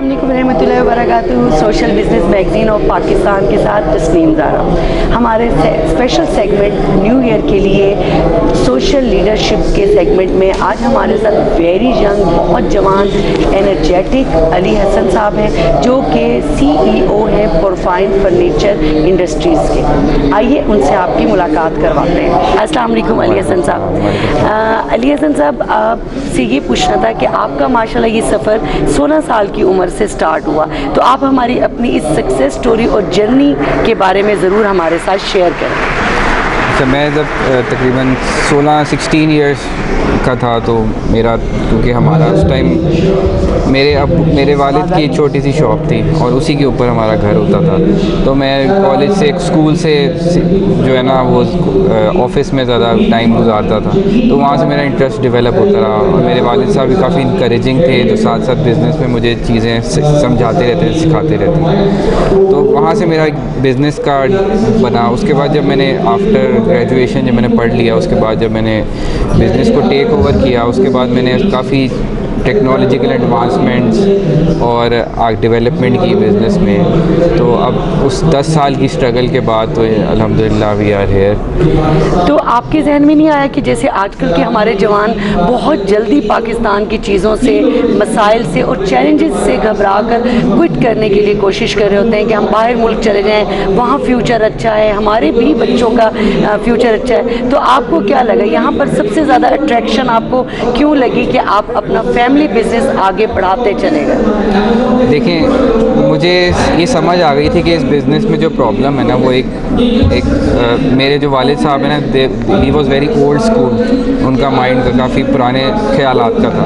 अस्सलाम वालेकुम रहमतुल्लाहि व बरकातुहू। Social business magazine of Pakistan के साथ तस्नीम ज़ारा। हमारे स्पेशल सेगमेंट न्यू ईयर के लिए सोशल लीडरशिप के सेगमेंट में आज हमारे साथ वेरी यंग, बहुत जवान, एनर्जेटिक अली हसन साहब हैं, जो कि CEO हैं प्रोफाइन फर्नीचर इंडस्ट्रीज़ के। आइए उनसे आपकी मुलाकात करवाते हैं। अस्सलाम वालेकुम अली हसन साहब। अली हसन साहब, आपसे ये पूछना था कि आपका माशाल्लाह ये सफ़र 16 साल की उम्र से स्टार्ट हुआ, तो आप हमारी अपनी इस सक्सेस स्टोरी और जर्नी के बारे में ज़रूर हमारे साथ शेयर करें। अच्छा, मैं जब तकरीबन 16 ईयर्स का था तो मेरा, क्योंकि हमारा उस टाइम मेरे वालिद की एक छोटी सी शॉप थी और उसी के ऊपर हमारा घर होता था। तो मैं कॉलेज से, स्कूल से जो है ना वो ऑफिस में ज़्यादा टाइम गुजारता था, तो वहाँ से मेरा इंटरेस्ट डेवलप होता रहा और मेरे वालिद साहब भी काफ़ी इंकरेजिंग थे, जो साथ साथ बिज़नेस में मुझे चीज़ें समझाते रहते थे, सिखाते रहते थे। तो वहाँ से मेरा एक बिज़नेस का बना। उसके बाद जब मैंने आफ्टर ग्रेजुएशन जब मैंने पढ़ लिया, उसके बाद जब मैंने बिज़नेस को टेक ओवर किया, उसके बाद मैंने काफ़ी टेक्नोलॉजिकल एडवांसमेंट्स और डेवलपमेंट की बिज़नेस में। तो अब उस 10 साल की स्ट्रगल के बाद तो अल्हम्दुलिल्लाह वी आर हियर। तो आपके जहन में नहीं आया कि जैसे आजकल के हमारे जवान बहुत जल्दी पाकिस्तान की चीज़ों से, मसाइल से और चैलेंजेस से घबरा कर क्विट करने के लिए कोशिश कर रहे होते हैं कि हम बाहर मुल्क चले जाएं, वहाँ फ्यूचर अच्छा है, हमारे भी बच्चों का फ्यूचर अच्छा है। तो आपको क्या लगा यहाँ पर सबसे ज़्यादा अट्रैक्शन आपको क्यों लगी कि आप अपना फैमिली बिजनेस आगे बढ़ाते चले गए? देखें, मुझे ये समझ आ गई थी कि इस बिज़नेस में जो प्रॉब्लम है ना वो मेरे जो वालिद साहब हैं ना, he was very old school, उनका माइंड का काफ़ी पुराने ख्यालात का था।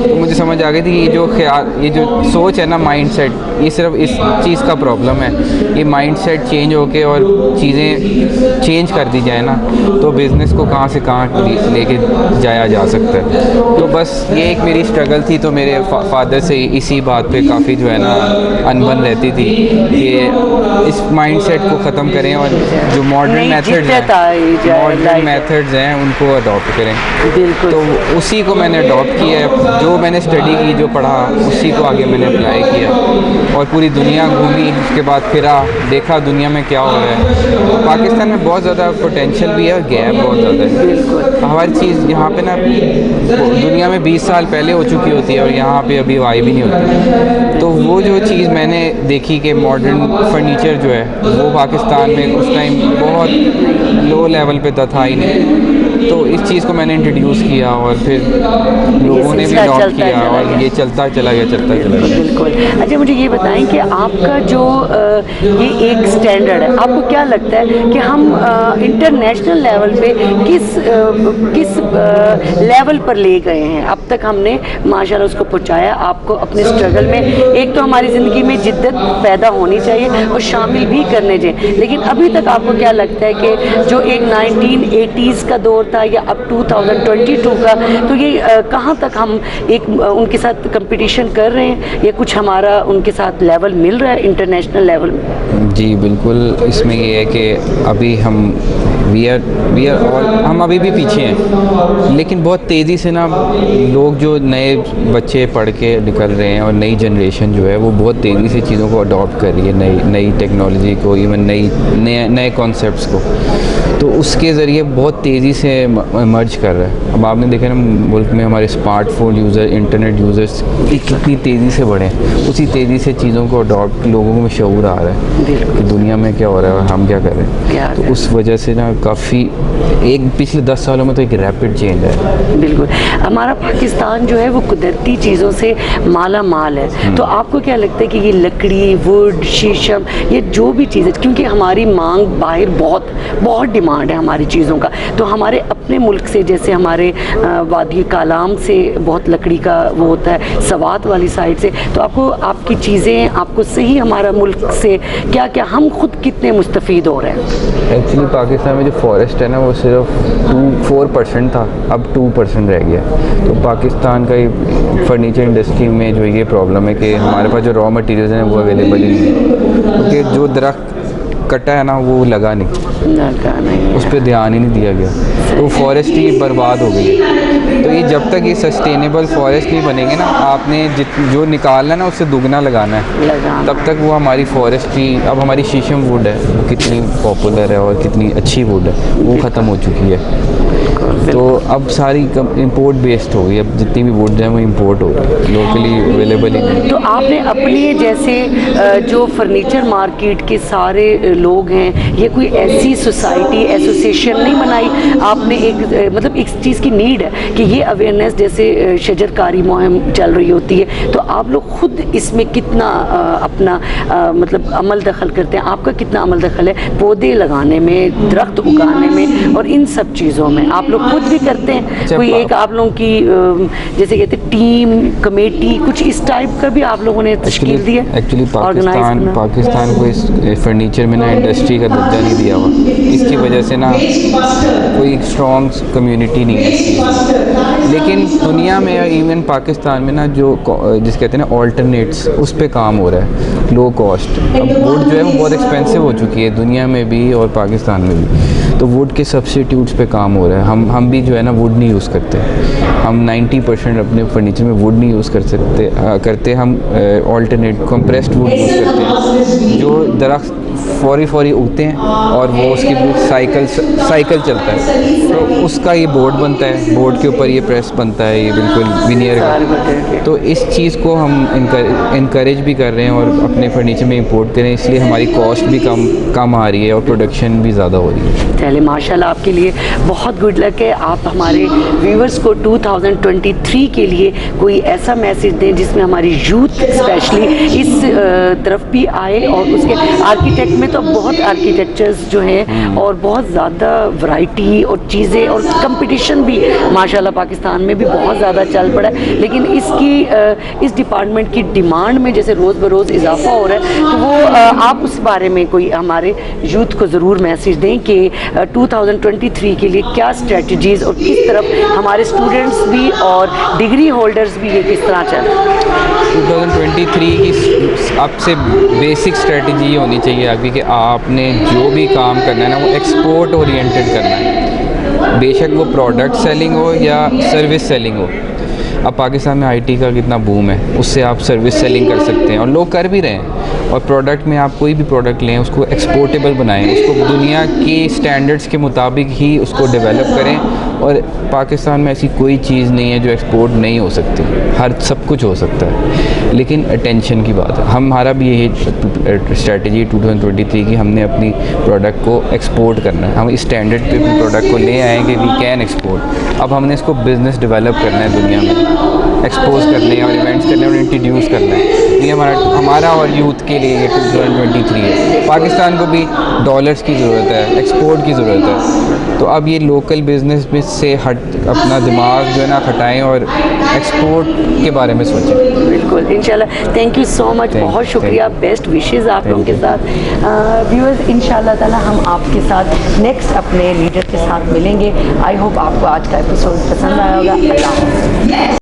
तो मुझे समझ आ गई थी कि ये जो सोच है ना, माइंड सेट, ये सिर्फ इस चीज़ का प्रॉब्लम है। ये माइंड सेट चेंज होके और चीज़ें चेंज कर दी जाए ना, तो बिज़नेस को कहाँ से कहाँ लेके जाया जा सकता है। तो बस ये एक मेरी स्ट्रगल थी। तो मेरे फादर से इसी बात पे काफ़ी जो है ना अनबन रहती थी कि इस माइंडसेट को ख़त्म करें और जो मॉडर्न मेथड्स हैं उनको अडॉप्ट करें। बिल्कुल। तो उसी को मैंने अडॉप्ट किया है, जो मैंने स्टडी की, जो पढ़ा, उसी को आगे मैंने अप्लाई किया और पूरी दुनिया घूमी। उसके बाद फिरा, देखा दुनिया में क्या हो रहा है। पाकिस्तान में बहुत ज़्यादा पोटेंशियल भी है और गैप बहुत ज़्यादा है। बिल्कुल। हर चीज़ यहाँ पे ना दुनिया में 20 साल पहले हो चुकी होती है और यहाँ पे अभी आई भी नहीं होती। तो वो जो चीज़ मैंने देखी कि मॉडर्न फर्नीचर जो है वो पाकिस्तान में उस टाइम बहुत लो लेवल पे था ही नहीं। तो इस चीज़ को मैंने इंट्रोड्यूस किया और फिर लोगों ने भी अडॉप्ट किया और ये चलता चला गया। बिल्कुल। अच्छा, मुझे ये बताएं कि आपका जो ये एक स्टैंडर्ड है, आपको क्या लगता है कि हम इंटरनेशनल लेवल पे किस लेवल पर ले गए हैं? अब तक हमने माशाल्लाह उसको पहुंचाया। आपको अपने स्ट्रगल में, एक तो हमारी ज़िंदगी में जिद्दत पैदा होनी चाहिए और शामिल भी करने चाहिए, लेकिन अभी तक आपको क्या लगता है कि जो एक 1980s का दौर था या अब 2022 का, तो ये कहाँ तक हम एक उनके साथ कंपटीशन कर रहे हैं या कुछ हमारा उनके साथ लेवल मिल रहा है इंटरनेशनल लेवल में? जी बिल्कुल। इसमें ये है कि अभी वी आर और हम अभी भी पीछे हैं, लेकिन बहुत तेज़ी से ना लोग, जो नए बच्चे पढ़ के निकल रहे हैं और नई जनरेशन जो है वो बहुत तेज़ी से चीज़ों को अडॉप्ट कर रही है, नई टेक्नोलॉजी को, इवन नए कॉन्सेप्ट्स को। तो उसके ज़रिए बहुत तेज़ी से मर्ज कर रहा है। अब आपने देखा ना मुल्क में हमारे स्मार्टफोन यूज़र, इंटरनेट यूज़र्स कितनी तेज़ी से बढ़े, उसी तेज़ी से चीज़ों को अडॉप्ट, लोगों में शऊर आ रहा है कि दुनिया में क्या हो रहा है और हम क्या कर रहे हैं। तो उस वजह से ना काफ़ी पिछले 10 सालों में तो एक रैपिड चेंज है। बिल्कुल। हमारा पाकिस्तान जो है वो कुदरती चीज़ों से माला माल है। तो आपको क्या लगता है कि ये लकड़ी, वुड, शीशम, ये जो भी चीज़ें, क्योंकि हमारी मांग बाहर बहुत डिमांड है हमारी चीज़ों का, तो हमारे अपने मुल्क से, जैसे हमारे वादी कालाम से बहुत लकड़ी का वो होता है, सवात वाली साइड से, तो आपकी चीज़ें आपको सही, हमारा मुल्क से क्या क्या, हम खुद कितने मुस्तफ़ीद हो रहे हैं? एक्चुअली पाकिस्तान में जो फॉरेस्ट है ना वो सिर्फ 4% था, अब 2% रह गया। तो पाकिस्तान का ये फर्नीचर इंडस्ट्री में जो ये प्रॉब्लम है कि हमारे पास जो रॉ मटेरियल्स हैं वो अवेलेबल ही नहीं है, क्योंकि जो दरख्त कटा है ना वो लगा नहीं, उस पर ध्यान ही नहीं दिया गया। तो फॉरेस्ट्री बर्बाद हो गई है। तो ये जब तक ये सस्टेनेबल फॉरेस्ट नहीं बनेंगे ना, आपने जो निकालना है ना उससे दुगना लगाना है, तब तक वो हमारी फॉरेस्ट्री, अब हमारी शीशम वुड है वो कितनी पॉपुलर है और कितनी अच्छी वुड है वो ख़त्म हो चुकी है। तो अब सारी इंपोर्ट बेस्ड हो गई, अब जितनी भी वुड है वो इंपोर्ट हो रही है, लोकली अवेलेबल ही नहीं। तो आपने अपने जैसे जो फर्नीचर मार्केट के सारे लोग हैं, ये कोई ऐसी सोसाइटी एसोसिएशन नहीं बनाई आपने? एक मतलब इस चीज़ की नीड है कि ये अवेयरनेस जैसे शजरकारी मुहिम चल रही होती है, तो आप लोग खुद इसमें कितना अपना मतलब अमल दखल करते हैं? आपका कितना अमल दखल है पौधे लगाने में, दरख्त उगाने में और इन सब चीज़ों में? आप लोग खुद भी करते हैं? कोई एक आप लोगों की जैसे कहते हैं टीम, कमेटी, कुछ इस टाइप का भी आप लोगों ने तश्कील दी है? एक्चुअली पाकिस्तान को इस फर्नीचर में ना इंडस्ट्री का दर्जा नहीं दिया हुआ, इसकी वजह से ना कोई स्ट्रॉन्ग कम्युनिटी नहीं है। लेकिन दुनिया में, इवन पाकिस्तान में ना, जो जिस कहते हैं ना ऑल्टरनेट्स, उस पे काम हो रहा है, लो कॉस्ट। अब वुड जो है वो बहुत एक्सपेंसिव हो चुकी है दुनिया में भी और पाकिस्तान में भी, तो वुड के सब्स्टिट्यूट्स पे काम हो रहा है। हम भी जो है ना वुड नहीं यूज़ करते, हम 90% अपने फर्नीचर में वुड नहीं यूज़ करते, हम ऑल्टरनेट कंप्रेस्ड वुड यूज़ करते हैं, जो दरख्त फौरी उगते हैं और वो उसकी साइकिल चलता है, तो उसका ये बोर्ड बनता है, बोर्ड के ऊपर ये प्रेस बनता है, ये बिल्कुल विनियर का। तो इस चीज़ को हम इनकरेज भी कर रहे हैं और अपने फर्नीचर में इंपोर्ट करें, इसलिए हमारी कॉस्ट भी कम आ रही है और प्रोडक्शन भी ज़्यादा हो रही है। चले माशाल्लाह, आपके लिए बहुत गुड लक है। आप हमारे व्यूवर्स को 2023 के लिए कोई ऐसा मैसेज दें जिसमें हमारी यूथ स्पेशली इस तरफ भी आए, और उसके आर्किटेक्ट में तो बहुत आर्किटेक्चर्स जो हैं और बहुत ज़्यादा वैरायटी और चीज़ें और कंपटीशन भी माशाल्लाह पाकिस्तान में भी बहुत ज़्यादा चल पड़ा है, लेकिन इस डिपार्टमेंट की डिमांड में जैसे रोज़ बरोज़ इजाफा हो रहा है, तो वो आप उस बारे में कोई हमारे यूथ को ज़रूर मैसेज दें कि 2023 के लिए क्या स्ट्रेटजीज़ और किस तरफ हमारे स्टूडेंट्स भी और डिग्री होल्डर्स भी ये किस तरह चल। 2023 की अब से बेसिक स्ट्रेटजी ये होनी चाहिए आपकी कि आपने जो भी काम करना है ना वो एक्सपोर्ट ओरिएंटेड करना है, बेशक वो प्रोडक्ट सेलिंग हो या सर्विस सेलिंग हो। अब पाकिस्तान में आईटी का कितना बूम है, उससे आप सर्विस सेलिंग कर सकते हैं और लोग कर भी रहे हैं। और प्रोडक्ट में आप कोई भी प्रोडक्ट लें, उसको एक्सपोर्टेबल बनाएं, उसको दुनिया के स्टैंडर्ड्स के मुताबिक ही उसको डेवलप करें। और पाकिस्तान में ऐसी कोई चीज़ नहीं है जो एक्सपोर्ट नहीं हो सकती, हर सब कुछ हो सकता है, लेकिन अटेंशन की बात है। हमारा भी यही स्ट्रेटजी 2023 की, हमने अपनी प्रोडक्ट को एक्सपोर्ट करना है, हम इस स्टैंडर्ड पे अपनी प्रोडक्ट को ले आए कि वी कैन एक्सपोर्ट। अब हमने इसको बिज़नेस डेवलप करना है, दुनिया में एक्सपोज करने और इवेंट्स करने और इंट्रोड्यूस करना है। ये हमारा और यूथ के लिए ये 2023 है। पाकिस्तान को भी डॉलर्स की ज़रूरत है, एक्सपोर्ट की ज़रूरत है, तो अब ये लोकल बिजनेस में से अपना दिमाग जो है ना हटाएं और एक्सपोर्ट के बारे में सोचें। बिल्कुल, इंशाल्लाह। थैंक यू सो मच, बहुत शुक्रिया, बेस्ट विशेज़ आप लोगों के साथ। व्यूअर्स, इंशाल्लाह ताला हम आपके साथ नेक्स्ट अपने लीडर के साथ मिलेंगे। आई होप आपको आज का एपिसोड पसंद आया होगा। अल्लाह हाफ़िज़।